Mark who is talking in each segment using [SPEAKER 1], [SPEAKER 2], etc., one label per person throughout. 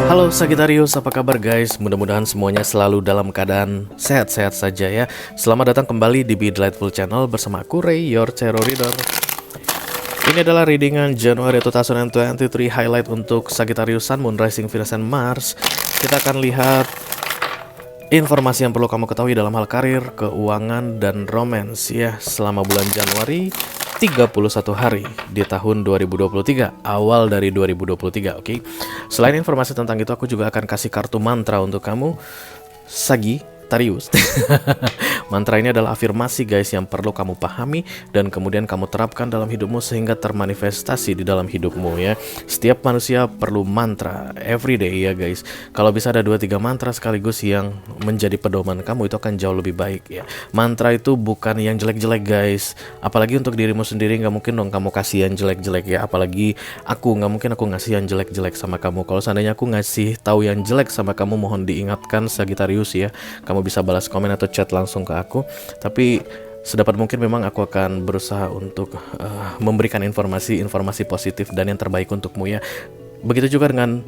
[SPEAKER 1] Halo Sagittarius, apa kabar guys? Mudah-mudahan semuanya selalu dalam keadaan sehat-sehat saja ya. Selamat datang kembali di Be Delightful Channel bersama aku Ray, your Tarot Reader. Ini adalah readingan Januari 2023 highlight untuk Sagittarius Sun, Moon, Rising, Venus, and Mars. Kita akan lihat informasi yang perlu kamu ketahui dalam hal karir, keuangan, dan romance ya selama bulan Januari. 31 hari di tahun 2023, awal dari 2023, oke? Selain informasi tentang itu, aku juga akan kasih kartu mantra untuk kamu, Sagittarius. Mantra ini adalah afirmasi guys yang perlu kamu pahami dan kemudian kamu terapkan dalam hidupmu sehingga termanifestasi di dalam hidupmu ya. Setiap manusia perlu mantra everyday ya guys. Kalau bisa ada 2-3 mantra sekaligus yang menjadi pedoman kamu, itu akan jauh lebih baik ya. Mantra itu bukan yang jelek-jelek guys. Apalagi untuk dirimu sendiri nggak mungkin dong kamu kasih yang jelek-jelek ya. Apalagi aku, nggak mungkin aku ngasih yang jelek-jelek sama kamu. Kalau seandainya aku ngasih tahu yang jelek sama kamu, mohon diingatkan Sagittarius ya. Kamu bisa balas komen atau chat langsung ke aku, tapi sedapat mungkin memang aku akan berusaha untuk memberikan informasi positif dan yang terbaik untukmu ya. Begitu juga dengan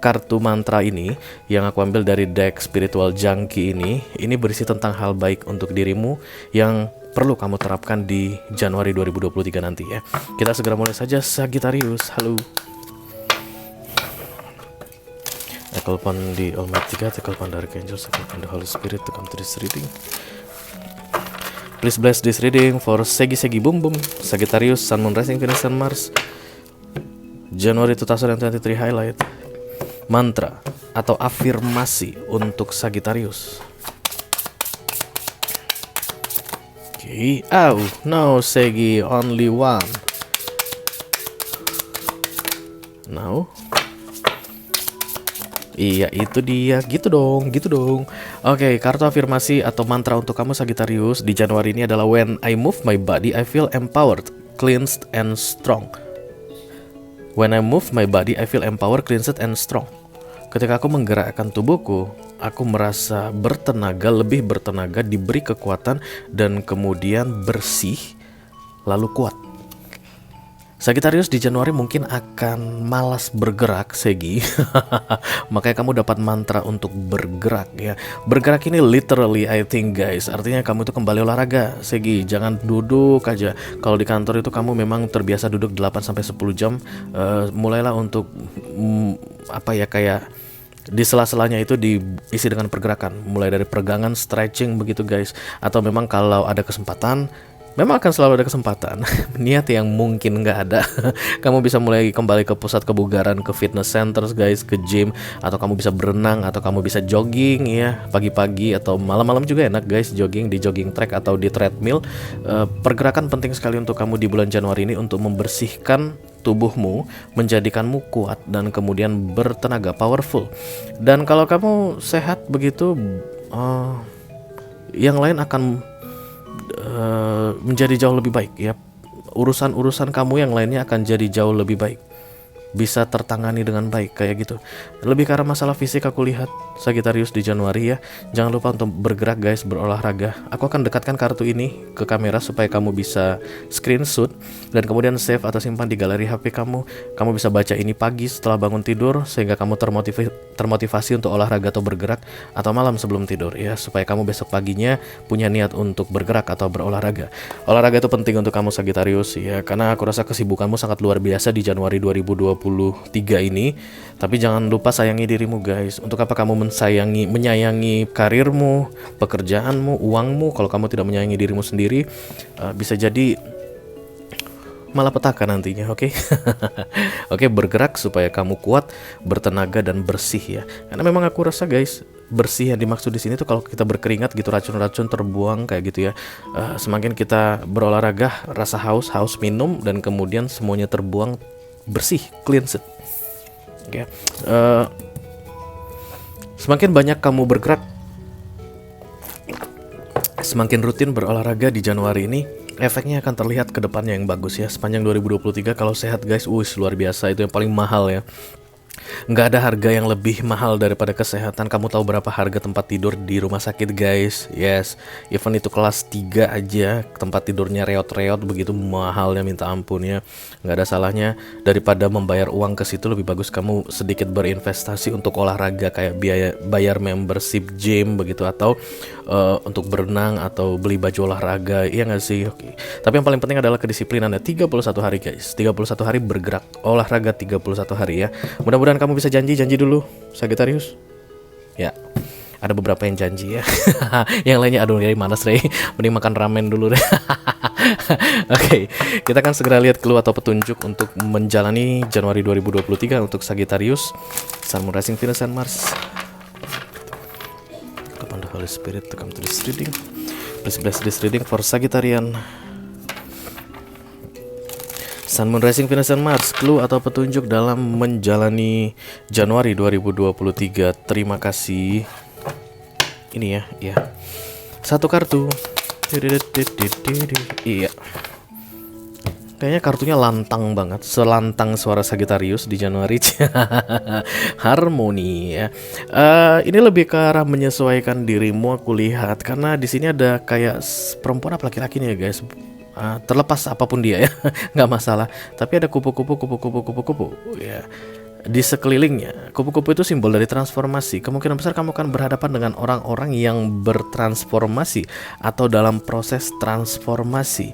[SPEAKER 1] kartu mantra ini yang aku ambil dari deck Spiritual Junkie ini berisi tentang hal baik untuk dirimu yang perlu kamu terapkan di Januari 2023 nanti ya. Kita segera mulai saja Sagittarius. Halo. I call upon the Almighty God, I call upon the Archangels, I call upon the Holy Spirit to come to this reading. Please bless this reading for Segi Boom Boom, Sagittarius, Sun, Moon, Rising, Venus, and Mars. Januari 2023 highlight. Mantra atau afirmasi untuk Sagittarius. Okay. Oh, no Segi, only one. Now. Iya itu dia, gitu dong. Oke, kartu afirmasi atau mantra untuk kamu Sagittarius di Januari ini adalah when I move my body, I feel empowered, cleansed, and strong. When I move my body, I feel empowered, cleansed, and strong. Ketika aku menggerakkan tubuhku, aku merasa bertenaga, lebih bertenaga, diberi kekuatan, dan kemudian bersih, lalu kuat. Sagittarius di Januari mungkin akan malas bergerak, Segi. Makanya kamu dapat mantra untuk bergerak ya. Bergerak ini literally I think guys. Artinya kamu itu kembali olahraga, Segi. Jangan duduk aja. Kalau di kantor itu kamu memang terbiasa duduk 8-10 jam, mulailah untuk kayak di sela-selanya itu diisi dengan pergerakan. Mulai dari peregangan, stretching begitu guys. Atau memang kalau ada kesempatan, memang akan selalu ada kesempatan. Niat yang mungkin nggak ada, kamu bisa mulai kembali ke pusat kebugaran, ke fitness centers guys, ke gym, atau kamu bisa berenang, atau kamu bisa jogging ya pagi-pagi atau malam-malam juga enak guys, jogging di jogging track atau di treadmill. Pergerakan penting sekali untuk kamu di bulan Januari ini untuk membersihkan tubuhmu, menjadikanmu kuat dan kemudian bertenaga, powerful. Dan kalau kamu sehat begitu, yang lain akan menjadi jauh lebih baik ya. Urusan-urusan kamu yang lainnya akan jadi jauh lebih baik, bisa tertangani dengan baik kayak gitu. Lebih karena masalah fisik aku lihat Sagittarius di Januari ya. Jangan lupa untuk bergerak guys, berolahraga. Aku akan dekatkan kartu ini ke kamera supaya kamu bisa screenshot dan kemudian save atau simpan di galeri HP kamu. Kamu bisa baca ini pagi setelah bangun tidur sehingga kamu termotivasi untuk olahraga atau bergerak, atau malam sebelum tidur ya, supaya kamu besok paginya punya niat untuk bergerak atau berolahraga. Olahraga itu penting untuk kamu Sagittarius ya, karena aku rasa kesibukanmu sangat luar biasa di Januari 2023 ini. Tapi jangan lupa sayangi dirimu guys. Untuk apa kamu menyayangi karirmu, pekerjaanmu, uangmu kalau kamu tidak menyayangi dirimu sendiri? Bisa jadi malapetaka nantinya, oke? Oke, bergerak supaya kamu kuat, bertenaga, dan bersih ya. Karena memang aku rasa guys, bersih yang dimaksud di sini tuh kalau kita berkeringat gitu, racun-racun terbuang kayak gitu ya. Semakin kita berolahraga, rasa haus minum, dan kemudian semuanya terbuang, bersih, cleansed. Oke. Semakin banyak kamu bergerak, semakin rutin berolahraga di Januari ini, efeknya akan terlihat ke depannya yang bagus ya. Sepanjang 2023 kalau sehat guys, luar biasa, itu yang paling mahal ya. Nggak ada harga yang lebih mahal daripada kesehatan. Kamu tahu berapa harga tempat tidur di rumah sakit, guys? Yes, even itu kelas 3 aja, tempat tidurnya reot-reot begitu mahalnya minta ampun ya. Nggak ada salahnya daripada membayar uang ke situ, lebih bagus kamu sedikit berinvestasi untuk olahraga kayak bayar membership gym begitu, atau untuk berenang atau beli baju olahraga, iya nggak sih? Oke. Tapi yang paling penting adalah kedisiplinannya. 31 hari guys, 31 hari bergerak olahraga, 31 hari ya. Mudah-mudahan kamu bisa janji dulu, Sagittarius. Ya, ada beberapa yang janji ya. Yang lainnya aduh dari mana Rey? Mending makan ramen dulu deh. Oke, kita akan segera lihat clue atau petunjuk untuk menjalani Januari 2023 untuk Sagittarius, Sun, Moon, Rising, Venus, and Mars. Kepada Holy Spirit to come to this reading. Please bless this reading for Sagittarian. Sun, Moon, Rising, Venus, and Mars, clue atau petunjuk dalam menjalani Januari 2023. Terima kasih. Ini ya. Satu kartu. Iya. Kayaknya kartunya lantang banget, selantang suara Sagittarius di Januari. Harmoni ya. Ini lebih ke arah menyesuaikan dirimu, aku lihat, karena di sini ada kayak perempuan apa laki-laki nih ya guys. Terlepas apapun dia ya, nggak masalah. Tapi ada kupu-kupu ya di sekelilingnya. Kupu-kupu itu simbol dari transformasi. Kemungkinan besar kamu akan berhadapan dengan orang-orang yang bertransformasi atau dalam proses transformasi.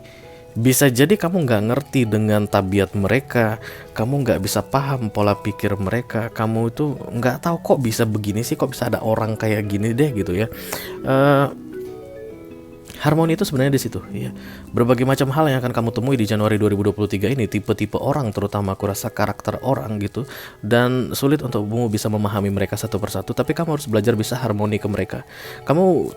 [SPEAKER 1] Bisa jadi kamu nggak ngerti dengan tabiat mereka, kamu nggak bisa paham pola pikir mereka, kamu itu nggak tahu kok bisa begini sih, kok bisa ada orang kayak gini deh gitu ya. Harmoni itu sebenarnya di situ ya. Berbagai macam hal yang akan kamu temui di Januari 2023 ini, tipe-tipe orang, terutama aku rasa karakter orang gitu, dan sulit untukmu bisa memahami mereka satu persatu, tapi kamu harus belajar bisa harmoni ke mereka. Kamu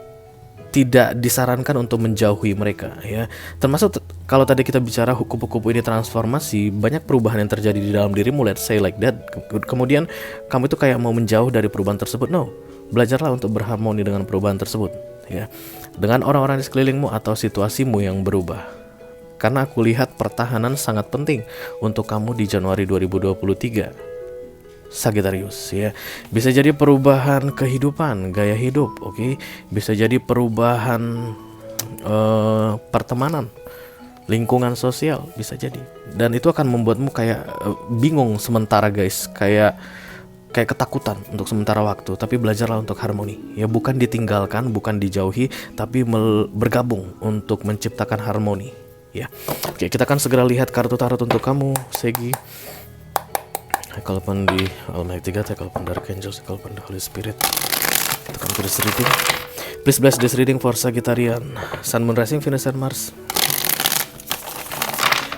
[SPEAKER 1] tidak disarankan untuk menjauhi mereka ya. Termasuk kalau tadi kita bicara kupu-kupu ini transformasi, banyak perubahan yang terjadi di dalam dirimu, let's say like that. Kemudian kamu itu kayak mau menjauh dari perubahan tersebut. No, belajarlah untuk berharmoni dengan perubahan tersebut ya, dengan orang-orang di sekelilingmu atau situasimu yang berubah. Karena aku lihat pertahanan sangat penting untuk kamu di Januari 2023 Sagittarius ya. Bisa jadi perubahan kehidupan, gaya hidup, oke. Bisa jadi perubahan pertemanan, lingkungan sosial, bisa jadi. Dan itu akan membuatmu kayak bingung sementara guys, kayak ketakutan untuk sementara waktu. Tapi belajarlah untuk harmoni ya, bukan ditinggalkan, bukan dijauhi, tapi bergabung untuk menciptakan harmoni ya. Oke, kita akan segera lihat kartu tarot untuk kamu Segi. Kalau pun di Almighty God, kalau pun Dark Angels, kalau pun the Holy Spirit, kita akan tulis reading. Please bless this reading for Sagittarian, Sun, Moon, Rising, Venus, and Mars.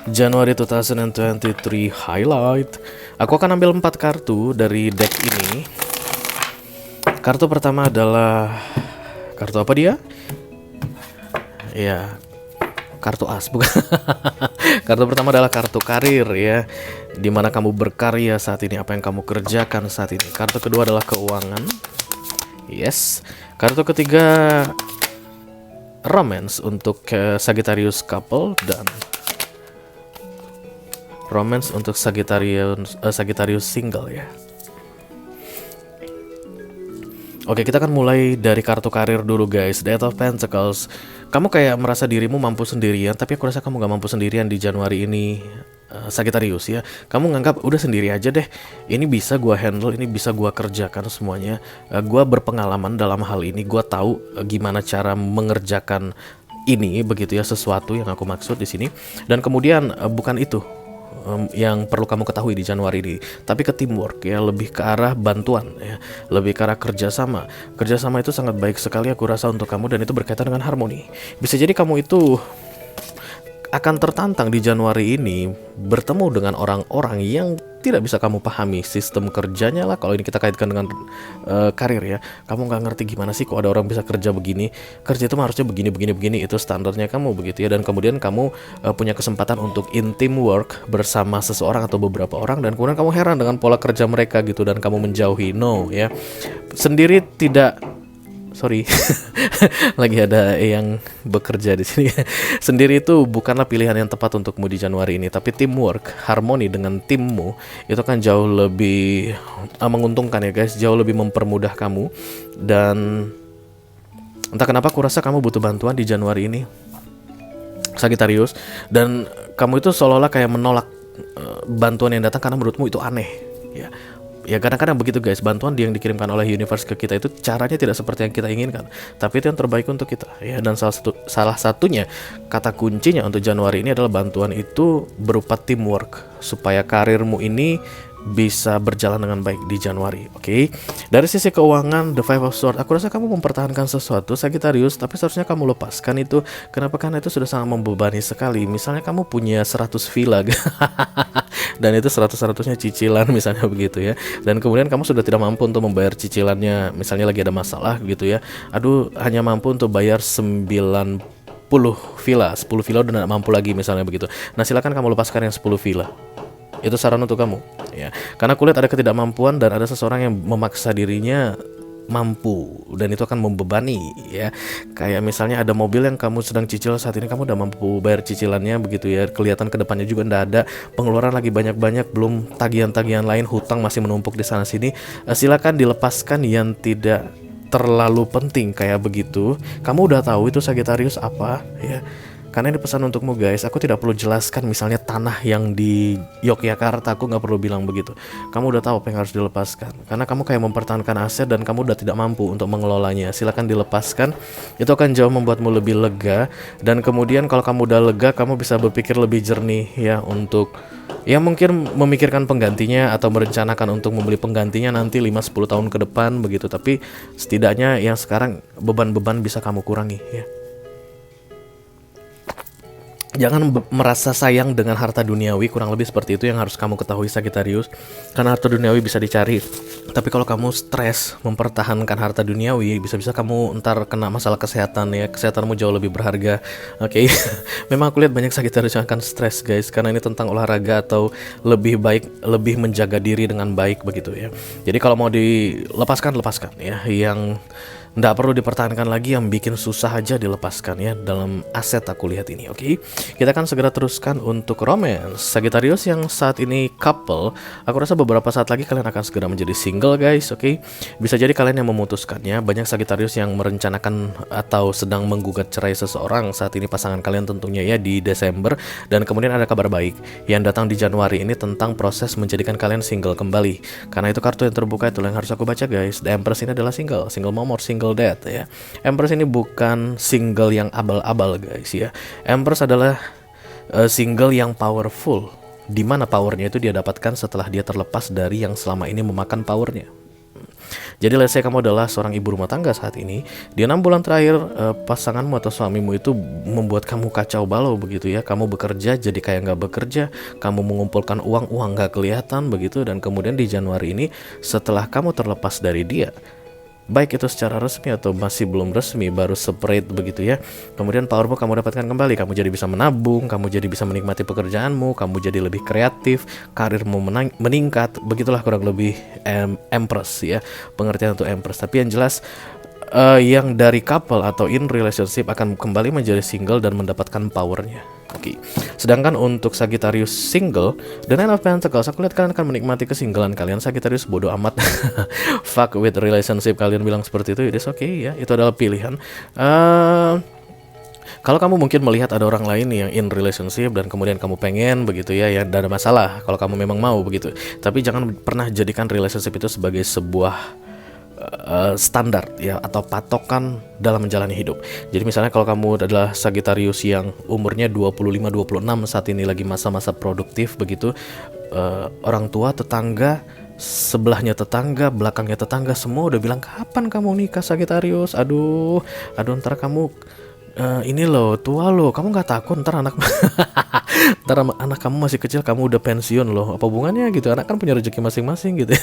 [SPEAKER 1] Januari 2023 highlight. Aku akan ambil 4 kartu dari deck ini. Kartu pertama adalah kartu apa dia? Ya, kartu as bukan. Kartu pertama adalah kartu karir ya, dimana kamu berkarya saat ini, apa yang kamu kerjakan saat ini. Kartu kedua adalah keuangan. Yes. Kartu ketiga romance untuk Sagittarius couple, dan romance untuk Sagittarius single ya. Oke, kita akan mulai dari kartu karir dulu guys. The Eight of Pentacles. Kamu kayak merasa dirimu mampu sendirian, tapi aku rasa kamu gak mampu sendirian di Januari ini, Sagittarius ya. Kamu nganggap udah sendiri aja deh, ini bisa gua handle, ini bisa gua kerjakan semuanya. Gua berpengalaman dalam hal ini, gua tahu gimana cara mengerjakan ini begitu ya, sesuatu yang aku maksud di sini. Dan kemudian bukan itu yang perlu kamu ketahui di Januari ini, tapi ke teamwork ya, lebih ke arah bantuan ya, lebih ke arah kerjasama. Kerjasama itu sangat baik sekali aku rasa untuk kamu, dan itu berkaitan dengan harmoni. Bisa jadi kamu itu akan tertantang di Januari ini bertemu dengan orang-orang yang tidak bisa kamu pahami sistem kerjanya lah. Kalau ini kita kaitkan dengan karir ya, kamu nggak ngerti gimana sih kok ada orang bisa kerja begini, kerja itu harusnya begini, itu standarnya kamu begitu ya. Dan kemudian kamu punya kesempatan untuk in teamwork bersama seseorang atau beberapa orang, dan kemudian kamu heran dengan pola kerja mereka gitu, dan kamu menjauhi. No ya, sendiri tidak sorry, lagi ada yang bekerja di sini. Sendiri itu bukanlah pilihan yang tepat untukmu di Januari ini, tapi teamwork, harmoni dengan timmu itu kan jauh lebih menguntungkan ya guys, jauh lebih mempermudah kamu. Dan entah kenapa aku rasa kamu butuh bantuan di Januari ini, Sagittarius, dan kamu itu seolah-olah kayak menolak bantuan yang datang karena menurutmu itu aneh ya. Ya kadang-kadang begitu guys, bantuan yang dikirimkan oleh universe ke kita itu caranya tidak seperti yang kita inginkan, tapi itu yang terbaik untuk kita ya. Dan salah satunya kata kuncinya untuk Januari ini adalah bantuan itu berupa teamwork, supaya karirmu ini bisa berjalan dengan baik di Januari. Oke. Dari sisi keuangan, The Five of Swords, aku rasa kamu mempertahankan sesuatu Sagittarius, tapi seharusnya kamu lepaskan itu. Kenapa? Karena itu sudah sangat membebani sekali. Misalnya kamu punya 100 villa dan itu 100-100-nya cicilan misalnya begitu ya. Dan kemudian kamu sudah tidak mampu untuk membayar cicilannya, misalnya lagi ada masalah gitu ya. Aduh, hanya mampu untuk bayar 10 villa udah tidak mampu lagi misalnya begitu. Nah, silakan kamu lepaskan yang 10 villa. Itu saran untuk kamu ya. Karena kulihat ada ketidakmampuan dan ada seseorang yang memaksa dirinya mampu, dan itu akan membebani ya. Kayak misalnya ada mobil yang kamu sedang cicil saat ini, kamu udah mampu bayar cicilannya begitu ya. Kelihatan kedepannya juga ndak ada, pengeluaran lagi banyak-banyak, belum tagihan-tagihan lain, hutang masih menumpuk di sana sini. Silakan dilepaskan yang tidak terlalu penting kayak begitu. Kamu udah tahu itu Sagittarius apa ya. Karena ini pesan untukmu guys, aku tidak perlu jelaskan misalnya tanah yang di Yogyakarta, aku nggak perlu bilang begitu. Kamu udah tahu apa yang harus dilepaskan, karena kamu kayak mempertahankan aset dan kamu udah tidak mampu untuk mengelolanya. Silakan dilepaskan, itu akan jauh membuatmu lebih lega. Dan kemudian kalau kamu udah lega, kamu bisa berpikir lebih jernih ya, untuk ya mungkin memikirkan penggantinya atau merencanakan untuk membeli penggantinya nanti 5-10 tahun ke depan begitu. Tapi setidaknya yang sekarang beban-beban bisa kamu kurangi ya. Jangan merasa sayang dengan harta duniawi, kurang lebih seperti itu yang harus kamu ketahui Sagittarius. Karena harta duniawi bisa dicari, tapi kalau kamu stres mempertahankan harta duniawi, bisa-bisa kamu ntar kena masalah kesehatan ya. Kesehatanmu jauh lebih berharga. Oke. Memang aku lihat banyak Sagittarius yang akan stres guys, karena ini tentang olahraga atau lebih baik, lebih menjaga diri dengan baik begitu ya. Jadi kalau mau dilepaskan, lepaskan ya. Yang nggak perlu dipertahankan lagi, yang bikin susah aja dilepaskan ya, dalam aset aku lihat ini. Oke. Kita akan segera teruskan untuk romance Sagittarius yang saat ini couple. Aku rasa beberapa saat lagi kalian akan segera menjadi single guys. Oke. Bisa jadi kalian yang memutuskannya. Banyak Sagittarius yang merencanakan atau sedang menggugat cerai seseorang saat ini, pasangan kalian tentunya ya, di Desember. Dan kemudian ada kabar baik yang datang di Januari ini tentang proses menjadikan kalian single kembali. Karena itu kartu yang terbuka, itu yang harus aku baca guys. The Empress ini adalah single mom or single dad ya. Empress ini bukan single yang abal-abal guys ya. Empress adalah single yang powerful, dimana powernya itu dia dapatkan setelah dia terlepas dari yang selama ini memakan powernya. Jadi let's say kamu adalah seorang ibu rumah tangga saat ini, di 6 bulan terakhir pasanganmu atau suamimu itu membuat kamu kacau balau begitu ya. Kamu bekerja jadi kayak nggak bekerja, kamu mengumpulkan uang nggak kelihatan begitu. Dan kemudian di Januari ini setelah kamu terlepas dari dia, baik itu secara resmi atau masih belum resmi, baru separate begitu ya, kemudian powermu kamu dapatkan kembali. Kamu jadi bisa menabung, kamu jadi bisa menikmati pekerjaanmu, kamu jadi lebih kreatif, karirmu meningkat. Begitulah kurang lebih Empress ya, pengertian untuk Empress. Tapi yang jelas yang dari couple atau in relationship akan kembali menjadi single dan mendapatkan powernya. Oke. Sedangkan untuk Sagittarius single, The Nine of Pentacles, aku lihat kalian akan menikmati kesinggalan kalian. Sagittarius bodoh amat. Fuck with relationship, kalian bilang seperti itu, it is okay ya. Itu adalah pilihan. Kalau kamu mungkin melihat ada orang lain yang in relationship dan kemudian kamu pengen begitu ya, ya tidak ada masalah kalau kamu memang mau begitu. Tapi jangan pernah jadikan relationship itu sebagai sebuah standar ya, atau patokan dalam menjalani hidup. Jadi misalnya kalau kamu adalah Sagittarius yang umurnya 25-26 saat ini, lagi masa-masa produktif begitu, orang tua, tetangga, sebelahnya tetangga, belakangnya tetangga, semua udah bilang kapan kamu nikah Sagittarius. Aduh ntar kamu ini loh tua loh, kamu nggak takut ntar anak Ntar anak kamu masih kecil, kamu udah pensiun loh. Apa hubungannya gitu? Anak kan punya rezeki masing-masing gitu.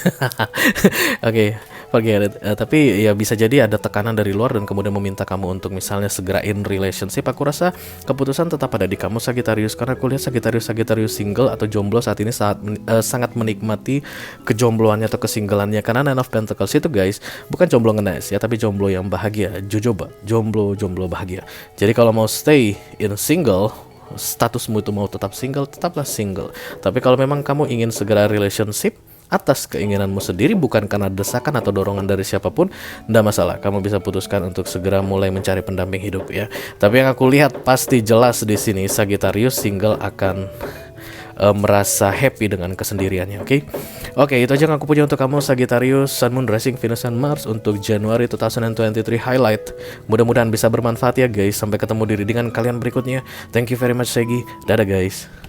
[SPEAKER 1] Oke, forget it. Tapi ya bisa jadi ada tekanan dari luar dan kemudian meminta kamu untuk misalnya segera in relationship. Aku rasa keputusan tetap ada di kamu Sagittarius, karena aku lihat Sagittarius single atau jomblo saat ini sangat menikmati kejombloannya atau kesinggelannya, karena Nine of Pentacles itu guys bukan jomblo ngenes ya, tapi jomblo yang bahagia, jojoba, jomblo bahagia. Jadi kalau mau stay in single, statusmu itu mau tetap single, tetaplah single. Tapi kalau memang kamu ingin segera relationship atas keinginanmu sendiri, bukan karena desakan atau dorongan dari siapapun, nggak masalah. Kamu bisa putuskan untuk segera mulai mencari pendamping hidup ya. Tapi yang aku lihat pasti jelas di sini Sagittarius single akan merasa happy dengan kesendiriannya. Oke, itu aja yang aku punya untuk kamu Sagittarius, Sun, Moon, Rising, Venus, dan Mars untuk Januari 2023 highlight. Mudah-mudahan bisa bermanfaat ya guys. Sampai ketemu di readingan kalian berikutnya. Thank you very much Sagi. Dadah guys.